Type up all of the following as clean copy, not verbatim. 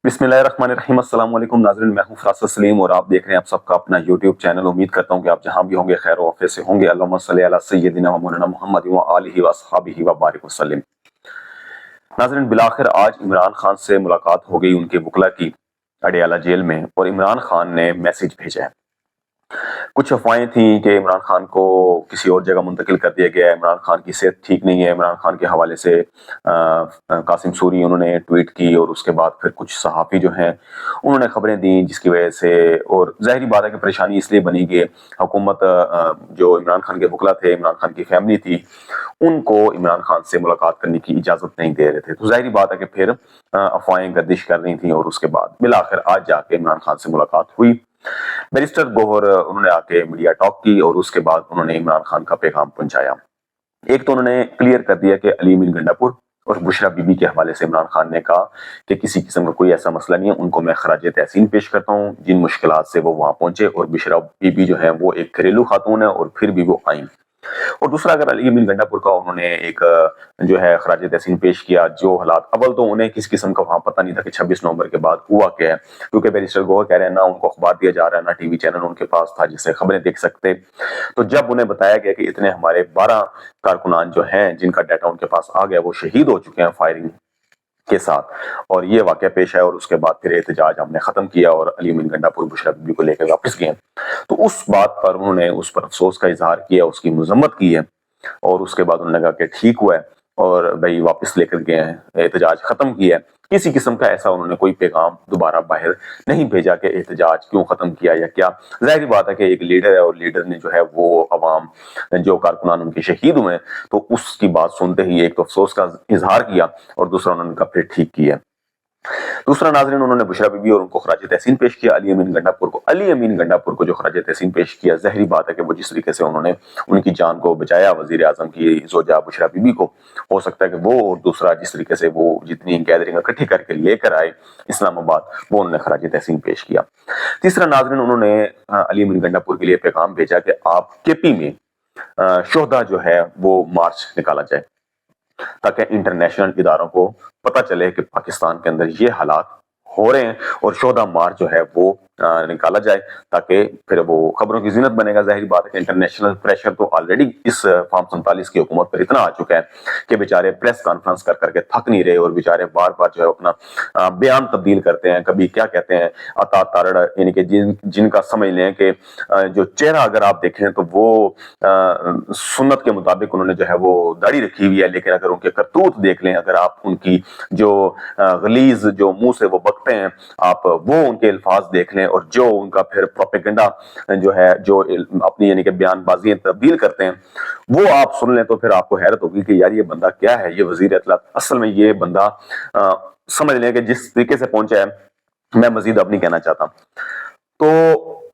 بسم اللہ الرحمن الرحیم۔ السلام علیکم ناظرین، میں ہوں فراست سلیم اور آپ دیکھ رہے ہیں آپ سب کا اپنا یوٹیوب چینل۔ امید کرتا ہوں کہ آپ جہاں بھی ہوں گے خیر و عافیت سے ہوں گے۔ اللہم صلی علی سیدنا و مولانا محمد و آلہ و اصحابہ و بارک وسلم۔ ناظرین، بالآخر آج عمران خان سے ملاقات ہو گئی ان کے وکلا کی اڈیالہ جیل میں، اور عمران خان نے میسیج بھیجا ہے۔ کچھ افواہیں تھیں کہ عمران خان کو کسی اور جگہ منتقل کر دیا گیا ہے، عمران خان کی صحت ٹھیک نہیں ہے۔ عمران خان کے حوالے سے قاسم سوری انہوں نے ٹویٹ کی، اور اس کے بعد پھر کچھ صحافی جو ہیں انہوں نے خبریں دیں، جس کی وجہ سے، اور ظاہری بات ہے کہ پریشانی اس لیے بنی کہ حکومت جو عمران خان کے وکلا تھے، عمران خان کی فیملی تھی، ان کو عمران خان سے ملاقات کرنے کی اجازت نہیں دے رہے تھے۔ تو ظاہری بات ہے کہ پھر افواہیں گردش کر رہی تھیں، اور اس کے بعد بالآخر آج جا کے عمران خان سے ملاقات ہوئی۔ بیرسٹر گوہر انہوں نے آ کے میڈیا ٹاک کی، اور اس کے بعد انہوں نے عمران خان کا پیغام پہنچایا۔ ایک تو انہوں نے کلیئر کر دیا کہ علی امین گنڈا پور اور بشرا بی بی کے حوالے سے عمران خان نے کہا کہ کسی قسم کا کوئی ایسا مسئلہ نہیں ہے، ان کو میں خراج تحسین پیش کرتا ہوں جن مشکلات سے وہ وہاں پہنچے، اور بشرا بی بی جو ہے وہ ایک گھریلو خاتون ہے، اور پھر بھی وہ آئیں۔ اور دوسرا، اگر علی امین گنڈا پور کا انہوں نے ایک جو ہے خراج تحسین پیش کیا، جو حالات اول تو انہیں کس قسم کا وہاں پتہ نہیں تھا کہ 26 نومبر کے بعد ہوا کیا ہے، کیونکہ بیرسٹر گوہر کہہ رہے ہیں نہ ان کو اخبار دیا جا رہا ہے، نہ ٹی وی چینل ان کے پاس تھا جس سے خبریں دیکھ سکتے۔ تو جب انہیں بتایا گیا کہ اتنے ہمارے 12 کارکنان جو ہیں جن کا ڈیٹا ان کے پاس آ گیا وہ شہید ہو چکے ہیں فائرنگ کے ساتھ، اور یہ واقعہ پیش ہے، اور اس کے بعد پھر احتجاج ہم نے ختم کیا اور علی امین گنڈا پور بشرا بی بی کو لے کے واپس گئے، تو اس بات پر انہوں نے اس پر افسوس کا اظہار کیا، اس کی مذمت کی ہے، اور اس کے بعد انہوں نے کہا کہ ٹھیک ہوا ہے اور بھائی واپس لے کر گئے ہیں، احتجاج ختم کیا ہے۔ کسی قسم کا ایسا انہوں نے کوئی پیغام دوبارہ باہر نہیں بھیجا کہ احتجاج کیوں ختم کیا یا کیا۔ ظاہری بات ہے کہ ایک لیڈر ہے، اور لیڈر نے جو ہے وہ عوام جو کارکنان ان کے شہید ہوئے ہیں، تو اس کی بات سنتے ہی ایک تو افسوس کا اظہار کیا، اور دوسرا انہوں نے کہا پھر ٹھیک کیا۔ دوسرا ناظرین، انہوں نے بشرا بی بی اور ان کو خراج تحسین پیش کیا، علی امین گنڈا پور کو۔ علی امین گنڈا پور کو جو خراج تحسین پیش کیا، ظاہری بات ہے کہ وہ جس طریقے سے انہوں نے ان کی جان کو بچایا وزیر اعظم کی زوجہ بشرا بی بی کو، ہو سکتا ہے کہ وہ، اور دوسرا جس طریقے سے وہ جتنی گیدرنگ اکٹھی کر کے لے کر آئے اسلام آباد، وہ انہوں نے خراج تحسین پیش کیا۔ تیسرا ناظرین، انہوں نے علی امین گنڈا پور کے لیے پیغام بھیجا کہ آپ کے پی میں شہداء جو ہے وہ مارچ نکالا جائے، تاکہ انٹرنیشنل اداروں کو پتہ چلے کہ پاکستان کے اندر یہ حالات ہو رہے ہیں، اور شہداء مارچ جو ہے وہ نکالا جائے، تاکہ پھر وہ خبروں کی زینت بنے گا۔ ظاہری بات ہے کہ انٹرنیشنل پریشر تو آلریڈی اس فارم 47 کی حکومت پر اتنا آ چکا ہے کہ بیچارے پریس کانفرنس کر کر کے تھک نہیں رہے، اور بیچارے بار بار جو ہے اپنا بیان تبدیل کرتے ہیں، کبھی کیا کہتے ہیں عطا تارڑ، یعنی کہ جن کا سمجھ لیں کہ جو چہرہ اگر آپ دیکھیں تو وہ سنت کے مطابق انہوں نے جو ہے وہ داڑھی رکھی ہوئی ہے، لیکن اگر ان کے کرتوت دیکھ لیں، اگر آپ ان کی جو غلیظ جو منہ سے وہ بکتے ہیں، آپ وہ ان کے الفاظ دیکھ لیں، اور جو ان کا پھر پروپیگنڈا جو ہے، جو اپنی یعنی کہ بیان بازیاں تبدیل کرتے ہیں، وہ آپ سن لیں، تو پھر آپ کو حیرت ہوگی کہ یار یہ بندہ کیا ہے، یہ وزیر اطلاعات اصل میں یہ بندہ سمجھ لیں کہ جس طریقے سے پہنچا ہے، میں مزید اب نہیں کہنا چاہتا۔ تو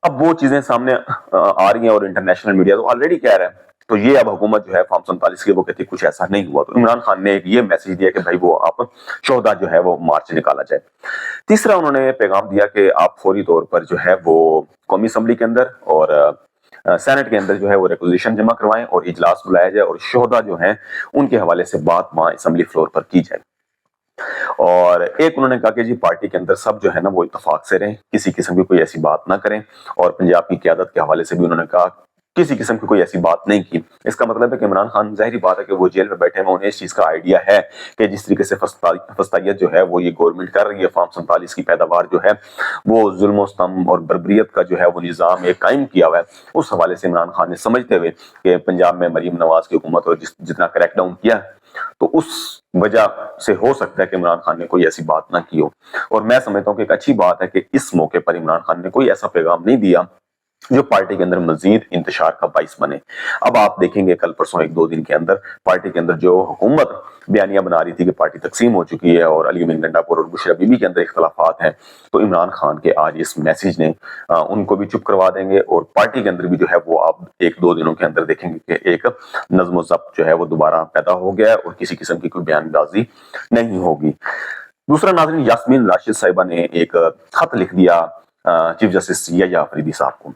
اب وہ چیزیں سامنے آ رہی ہیں، اور انٹرنیشنل میڈیا تو آلریڈی کہہ رہا ہے، تو یہ اب حکومت جو ہے فارم 47 کی وہ کہتی ہے کچھ ایسا نہیں ہوا، تو عمران خان نے ایک یہ میسج دیا کہ بھائی وہ آپ شہداء جو ہے وہ مارچ نکالا جائے۔ تیسرا انہوں نے پیغام دیا کہ آپ فوری طور پر جو ہے وہ قومی اسمبلی کے اندر اور سینٹ کے اندر جو ہے وہ ریکوزیشن جمع کروائیں، اور اجلاس بلایا جائے، اور شہداء جو ہیں ان کے حوالے سے بات وہاں اسمبلی فلور پر کی جائے۔ اور ایک انہوں نے کہا کہ جی پارٹی کے اندر سب جو ہے نا وہ اتفاق سے رہیں، کسی قسم کی کوئی ایسی بات نہ کریں، اور پنجاب کی قیادت کے حوالے سے بھی انہوں نے کہا کسی قسم کی کوئی ایسی بات نہیں کی۔ اس کا مطلب ہے کہ عمران خان، ظاہری بات ہے کہ وہ جیل میں بیٹھے ہیں، انہیں اس چیز کا آئیڈیا ہے کہ جس طریقے سے فسطائیت جو ہے وہ یہ گورنمنٹ کر رہی ہے، فارم 47 کی پیداوار جو ہے وہ ظلم و ستم اور بربریت کا جو ہے وہ نظام ایک قائم کیا ہوا ہے، اس حوالے سے عمران خان نے سمجھتے ہوئے کہ پنجاب میں مریم نواز کی حکومت اور جتنا کریک ڈاؤن کیا، تو اس وجہ سے ہو سکتا ہے کہ عمران خان نے کوئی ایسی بات نہ کی ہو۔ اور میں سمجھتا ہوں کہ ایک اچھی بات ہے کہ اس موقع پر عمران خان نے کوئی ایسا پیغام نہیں دیا جو پارٹی کے اندر مزید انتشار کا باعث بنے۔ اب آپ دیکھیں گے کل پرسوں 1-2 دن کے اندر پارٹی کے اندر جو حکومت بیانیہ بنا رہی تھی کہ پارٹی تقسیم ہو چکی ہے، اور علی امین گنڈا پور اور بشرا بی بی کے اندر اختلافات ہیں، تو عمران خان کے آج اس میسج نے ان کو بھی چپ کروا دیں گے، اور پارٹی کے اندر بھی جو ہے وہ آپ 1-2 دنوں کے اندر دیکھیں گے کہ ایک نظم و ضبط جو ہے وہ دوبارہ پیدا ہو گیا ہے، اور کسی قسم کی کوئی بیان بازی نہیں ہوگی۔ دوسرا ناظرین، یاسمین راشد صاحبہ نے ایک خط لکھ دیا چیف جسٹس یحییٰ آفریدی صاحب کو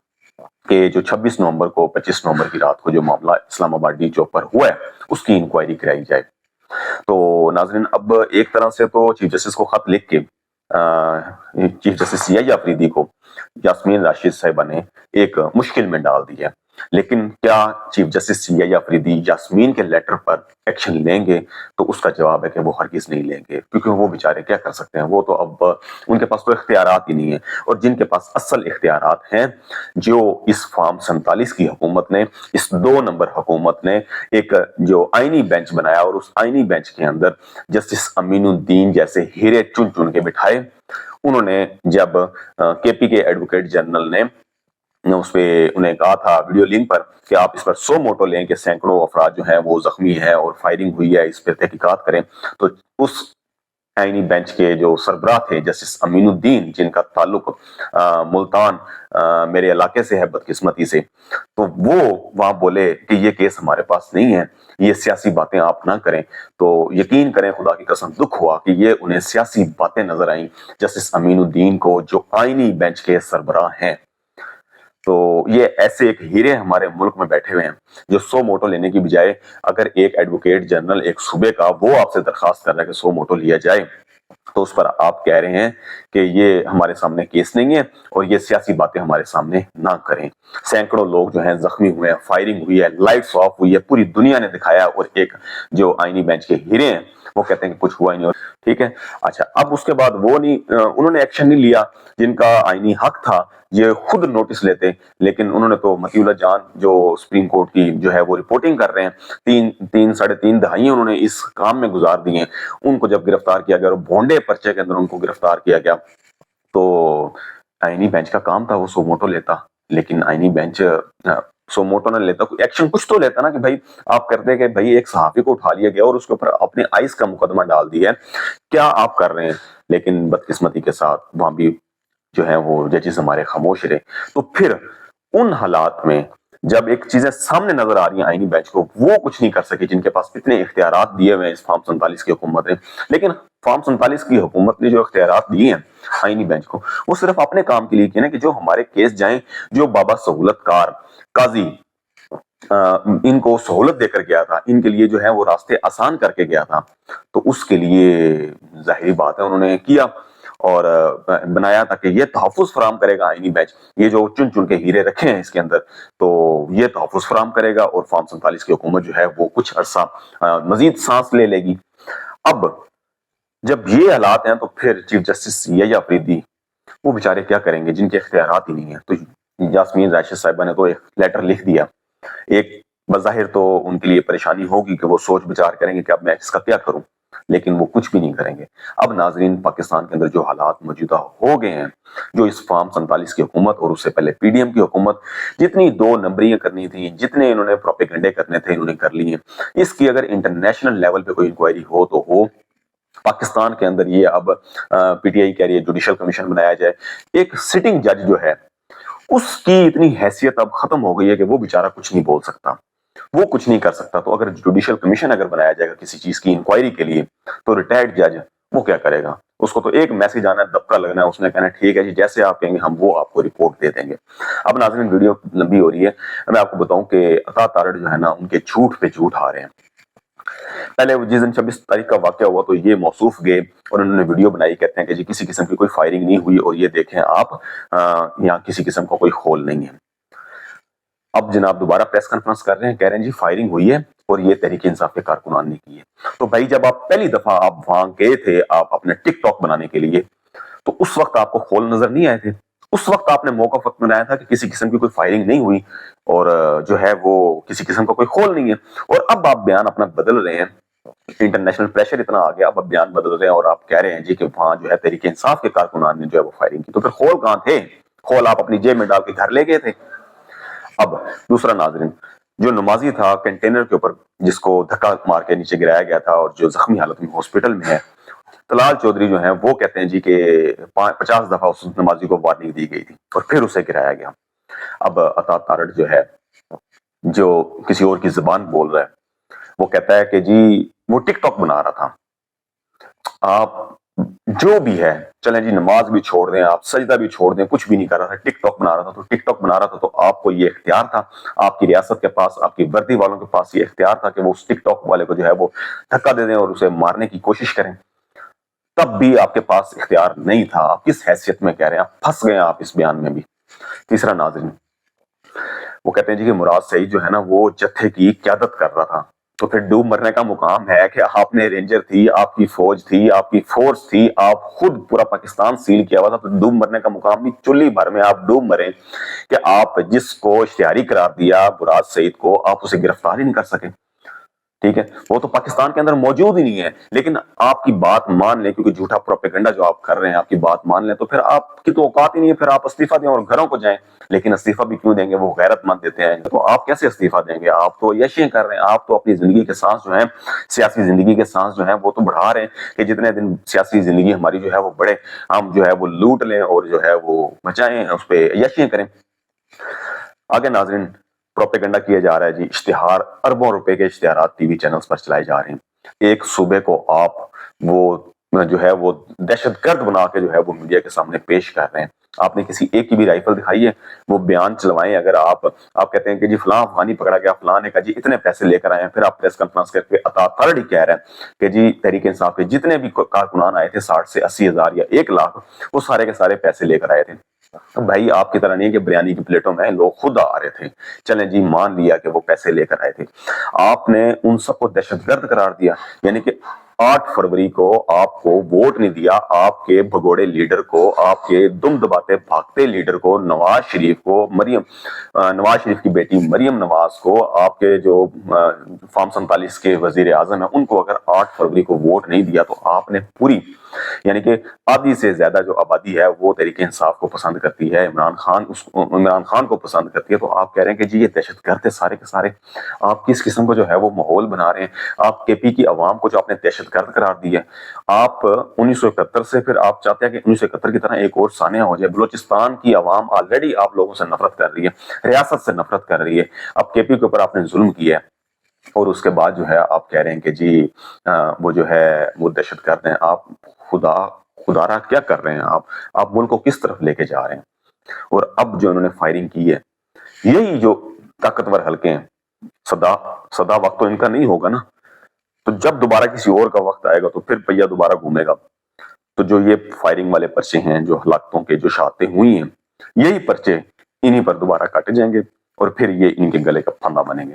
کہ جو 26 نومبر کو 25 نومبر کی رات کو جو معاملہ اسلام آباد ڈی چوک پر ہوا ہے اس کی انکوائری کرائی جائے۔ تو ناظرین، اب ایک طرح سے تو چیف جسٹس کو خط لکھ کے چیف جسٹس سی آفریدی کو یاسمین راشد صاحبہ نے ایک مشکل میں ڈال دی ہے، لیکن کیا چیف جسٹس سی آفریدی یاسمین کے لیٹر پر ایکشن لیں گے؟ تو اس کا جواب ہے کہ وہ ہرگز نہیں لیں گے، کیونکہ وہ بیچارے کیا کر سکتے ہیں، وہ تو اب ان کے پاس تو اختیارات ہی نہیں ہیں، اور جن کے پاس اصل اختیارات ہیں جو اس فارم 47 کی حکومت نے، اس 2 نمبر حکومت نے ایک جو آئینی بینچ بنایا، اور اس آئینی بینچ کے اندر جسٹس امین الدین جیسے ہیرے چن چن کے بٹھائے۔ انہوں نے جب کے پی کے ایڈوکیٹ جنرل نے اس پہ انہیں کہا تھا ویڈیو لنک پر کہ آپ اس پر سو موٹو لیں کہ سینکڑوں افراد جو ہیں وہ زخمی ہیں اور فائرنگ ہوئی ہے، اس پہ تحقیقات کریں، تو اس آئینی بینچ کے جو سربراہ تھے جسٹس امین الدین، جن کا تعلق ملتان میرے علاقے سے ہے بدقسمتی سے، تو وہ وہاں بولے کہ یہ کیس ہمارے پاس نہیں ہے، یہ سیاسی باتیں آپ نہ کریں۔ تو یقین کریں، خدا کی قسم دکھ ہوا کہ یہ انہیں سیاسی باتیں نظر آئیں جسٹس امین الدین کو، جو آئینی بینچ کے سربراہ ہیں۔ تو یہ ایسے ایک ہیرے ہمارے ملک میں بیٹھے ہوئے ہیں جو 100 موٹو لینے کی بجائے اگر ایک ایڈوکیٹ جنرل ایک صوبے کا وہ آپ سے درخواست کر رہا ہے کہ 100 موٹو لیا جائے، تو اس پر آپ کہہ رہے ہیں کہ یہ ہمارے سامنے کیس نہیں ہے اور یہ سیاسی باتیں ہمارے سامنے نہ کریں۔ سینکڑوں لوگ جو ہیں زخمی ہوئے ہیں، فائرنگ ہوئی ہے، لائٹس آف ہوئی ہے، پوری دنیا نے دکھایا، اور ایک جو آئینی بینچ کے ہیرے ہیں وہ کہتے ہیں کہ کچھ ہوا ہی نہیں۔ ٹھیک ہے، اچھا، اب اس کے بعد وہ نہیں، انہوں نے ایکشن نہیں لیا جن کا آئینی حق تھا، یہ خود نوٹس لیتے، لیکن انہوں نے تو مطیع اللہ جان جو سپریم کورٹ کی جو ہے وہ رپورٹنگ کر رہے ہیں، ساڑھے تین دہائیاں انہوں نے اس کام میں گزار دی ہیں، ان کو جب گرفتار کیا گیا اور بھونڈے پرچے کے اندر ان کو گرفتار کیا گیا، تو آئینی بینچ کا کام تھا وہ 100 موٹو لیتا، لیکن آئینی بینچ 100 موٹو نہ لیتا، کوئی ایکشن کچھ تو لیتا نا، کہ بھائی آپ کرتے کہ بھائی ایک صحافی کو اٹھا لیا گیا اور اس کے اوپر اپنے آئس کا مقدمہ ڈال دیا ہے، کیا آپ کر رہے ہیں؟ لیکن بدقسمتی کے ساتھ وہاں بھی جو ہے وہ ججز ہمارے خاموش رہے۔ تو پھر ان حالات میں جب ایک چیزیں سامنے نظر آ رہی ہیں آئینی بینچ کو، وہ کچھ نہیں کر سکے جن کے پاس اتنے اختیارات دیے ہوئے ہیں اس فارم 47 کی حکومت نے، لیکن فارم 47 کی حکومت نے جو اختیارات دیے ہیں آئینی بینچ کو، وہ صرف اپنے کام کے لیے کیا نا، کہ جو ہمارے کیس جائیں، جو بابا سہولت کار قاضی ان کو سہولت دے کر گیا تھا، ان کے لیے جو ہے وہ راستے آسان کر کے گیا تھا، تو اس کے لیے ظاہری بات ہے انہوں نے کیا اور بنایا تھا کہ یہ تحفظ فراہم کرے گا آئینی بینچ، یہ جو چن چن کے ہیرے رکھے ہیں اس کے اندر، تو یہ تحفظ فراہم کرے گا اور فارم 47 کی حکومت جو ہے وہ کچھ عرصہ مزید سانس لے لے گی۔ اب جب یہ حالات ہیں تو پھر چیف جسٹس سی آفریدی وہ بیچارے کیا کریں گے جن کے اختیارات ہی نہیں ہیں؟ تو یاسمین راشد صاحبہ نے تو ایک لیٹر لکھ دیا، ایک بظاہر تو ان کے لیے پریشانی ہوگی کہ وہ سوچ بچار کریں گے کہ اب میں اس کا کیا کروں، لیکن وہ کچھ بھی نہیں کریں گے۔ اب ناظرین، پاکستان کے اندر جو حالات موجودہ ہو گئے ہیں، جو اس فارم 47 کی حکومت اور اس سے پہلے پی ڈی ایم کی حکومت جتنی 2 نمبریاں کرنی تھیں، جتنے انہوں نے پروپیگنڈے کرنے تھے انہوں نے کر لی ہیں، اس کی اگر انٹرنیشنل لیول پہ کوئی انکوائری ہو تو ہو۔ پاکستان کے اندر یہ اب پی ٹی آئی کہہ رہی ہے جوڈیشل کمیشن بنایا جائے، ایک سٹنگ جج جو ہے اس کی اتنی حیثیت اب ختم ہو گئی ہے کہ وہ بیچارہ کچھ نہیں بول سکتا، وہ کچھ نہیں کر سکتا۔ تو اگر جوڈیشل کمیشن اگر بنایا جائے گا کسی چیز کی انکوائری کے لیے، تو ریٹائرڈ جج وہ کیا کرے گا؟ اس کو تو ایک میسج آنا ہے، دبکا لگنا ہے، اس نے کہنا ہے ٹھیک ہے جی، جیسے آپ کہیں گے ہم وہ آپ کو رپورٹ دے دیں گے۔ اب ناظرین، ویڈیو لمبی ہو رہی ہے، میں آپ کو بتاؤں کہ عطا تارڑ جو ہے نا، ان کے جھوٹ پہ جھوٹ آ رہے ہیں۔ پہلے جس دن 26 تاریخ کا واقعہ ہوا تو یہ موصوف گئے اور انہوں نے ویڈیو بنائی، کہتے ہیں کہ جی کسی قسم کی کوئی فائرنگ نہیں ہوئی اور یہ دیکھیں آپ یہاں کسی قسم کا کوئی خول نہیں ہے۔ اب جناب دوبارہ پریس کانفرنس کر رہے ہیں، کہہ رہے ہیں جی فائرنگ ہوئی ہے اور یہ تحریک انصاف کے کارکنان نے کی ہے۔ تو بھائی جب آپ پہلی دفعہ آپ وہاں گئے تھے آپ اپنے ٹک ٹاک بنانے کے لیے، تو اس وقت آپ کو خول نظر نہیں آئے تھے؟ اس وقت آپ نے موقف وقت بنایا تھا کہ کسی قسم کی کوئی فائرنگ نہیں ہوئی اور جو ہے وہ کسی قسم کا کوئی خول نہیں ہے، اور اب آپ بیان اپنا بدل رہے ہیں، انٹرنیشنل پریشر اتنا آ گیا، اب آپ بیان بدل رہے ہیں اور آپ کہہ رہے ہیں جی کہ وہاں جو ہے تحریک انصاف کے کارکنان نے جو ہے وہ فائرنگ کی۔ تو پھر خول کہاں تھے؟ خول آپ اپنی جیب میں ڈال کے گھر لے گئے تھے۔ اب دوسرا ناظرین، جو نمازی تھا کنٹینر کے اوپر جس کو دھکا مار کے نیچے گرایا گیا تھا اور جو زخمی حالت میں ہاسپٹل میں ہے، طلال چودھری جو ہیں وہ کہتے ہیں جی کہ 50 دفعہ اس نمازی کو وارننگ دی گئی تھی اور پھر اسے گرایا گیا۔ اب عطا تارڑ جو ہے، جو کسی اور کی زبان بول رہا ہے، وہ کہتا ہے کہ جی وہ ٹک ٹاک بنا رہا تھا۔ آپ جو بھی ہے چلیں جی، نماز بھی چھوڑ دیں، آپ سجدہ بھی چھوڑ دیں، کچھ بھی نہیں کر رہا تھا، ٹک ٹاک بنا رہا تھا۔ تو ٹک ٹاک بنا رہا تھا تو آپ کو یہ اختیار تھا، آپ کی ریاست کے پاس، آپ کی وردی والوں کے پاس یہ اختیار تھا کہ وہ اس ٹک ٹاک والے کو جو ہے وہ دھکا دے دیں اور اسے مارنے کی کوشش کریں۔ تب بھی آپ کے پاس اختیار نہیں تھا. آپ کس حیثیت میں کہہ رہے ہیں؟ آپ پھنس گئے آپ اس بیان میں بھی. تیسرا ناظرین، وہ کہتے ہیں جی کہ مراد سعید جو ہے نا وہ جتھے کی قیادت کر رہا تھا. تو پھر ڈوب مرنے کا مقام ہے کہ آپ نے رینجر تھی، آپ کی فوج تھی، آپ کی فورس تھی، آپ خود پورا پاکستان سیل کیا ہوا تھا. تو ڈوب مرنے کا مقام نہیں، چلی بھر میں آپ ڈوب مرے کہ آپ جس کو اشتہاری قرار دیا مراد سعید کو، آپ اسے گرفتار ہی نہیں کر سکے. ٹھیک ہے، وہ تو پاکستان کے اندر موجود ہی نہیں ہے. لیکن آپ کی بات مان لیں، کیونکہ جھوٹا پروپیگنڈا جو آپ کر رہے ہیں، آپ کی بات مان لیں، تو پھر آپ کی تو اوقات ہی نہیں ہے. پھر آپ استعفیٰ دیں اور گھروں کو جائیں. لیکن استعفیٰ بھی کیوں دیں گے؟ وہ غیرت مند دیتے ہیں. تو آپ کیسے استعفیٰ دیں گے؟ آپ تو یشیں کر رہے ہیں. آپ تو اپنی زندگی کے سانس جو ہیں، سیاسی زندگی کے سانس جو ہیں، وہ تو بڑھا رہے ہیں کہ جتنے دن سیاسی زندگی ہماری جو ہے وہ بڑھے، ہم جو ہے وہ لوٹ لیں اور جو ہے وہ بچائیں، اس پہ یشیں کریں. آگے ناظرین، پروپیگنڈا کیا جا رہا ہے جی، اشتہار، اربوں روپے کے اشتہارات ٹی وی چینلز پر چلائے جا رہے ہیں. ایک صوبے کو آپ وہ جو ہے وہ دہشت گرد بنا کے جو ہے وہ میڈیا کے سامنے پیش کر رہے ہیں. آپ نے کسی ایک کی بھی رائفل دکھائی ہے؟ وہ بیان چلوائیں. اگر آپ کہتے ہیں کہ جی فلاں افغانی پکڑا گیا، فلاں نے کہا جی اتنے پیسے لے کر آئے ہیں، پھر آپ پریس کانفرنس کر کے اتھارٹی کہہ رہے ہیں کہ جی تحریک انصاف کے جتنے بھی کارکنان آئے تھے 60 سے 80 ہزار یا 1 لاکھ، وہ سارے کے سارے پیسے لے کر آئے تھے. بھائی آپ کی طرح نہیں کہ بریانی کی پلیٹوں میں لوگ خود آ رہے تھے. چلیں جی مان لیا کہ وہ پیسے لے کر آئے تھے. آپ نے ان سب کو دہشت گرد قرار دیا. یعنی کہ 8 فروری کو آپ کو ووٹ نہیں دیا، آپ کے بھگوڑے لیڈر کو، آپ کے دم دباتے بھاگتے لیڈر کو، نواز شریف کو، نواز شریف کی بیٹی مریم نواز کو، آپ کے جو فارم 47 کے وزیر اعظم ہیں، ان کو اگر 8 فروری کو ووٹ نہیں دیا تو آپ نے پوری، یعنی کہ آدھی سے زیادہ جو آبادی ہے وہ تحریک انصاف کو پسند کرتی ہے، عمران خان کو پسند کرتی ہے. تو آپ کہہ رہے ہیں کہ جی یہ دہشت گرد ہے سارے کے سارے. آپ کس قسم کو جو ہے وہ ماحول بنا رہے ہیں؟ آپ کے پی کی عوام کو جو آپ نے دہشت گرد قرار دی ہے. آپ 1971 سے پھر آپ چاہتے ہیں کہ 1971 کی طرح ایک اور سانحہ ہو جائے. بلوچستان کی عوام آلریڈی آپ لوگوں سے نفرت کر رہی ہے، ریاست سے نفرت کر رہی ہے. اب کے پی کے اوپر آپ نے ظلم کیا ہے اور اس کے بعد جو ہے آپ کہہ رہے ہیں کہ جی وہ جو ہے وہ دہشت گرد ہیں. آپ خدا را کیا کر رہے ہیں؟ آپ ملک کو کس طرف لے کے جا رہے ہیں؟ اور اب جو انہوں نے فائرنگ کی ہے، یہی جو طاقتور حلقے ہیں، سدا وقت تو ان کا نہیں ہوگا نا. تو جب دوبارہ کسی اور کا وقت آئے گا تو پھر پہیہ دوبارہ گھومے گا. تو جو یہ فائرنگ والے پرچے ہیں، جو ہلاکتوں کے جو شہادتیں ہوئی ہیں، یہی پرچے انہی پر دوبارہ کاٹے جائیں گے اور پھر یہ ان کے گلے کا پھندا بنیں گے.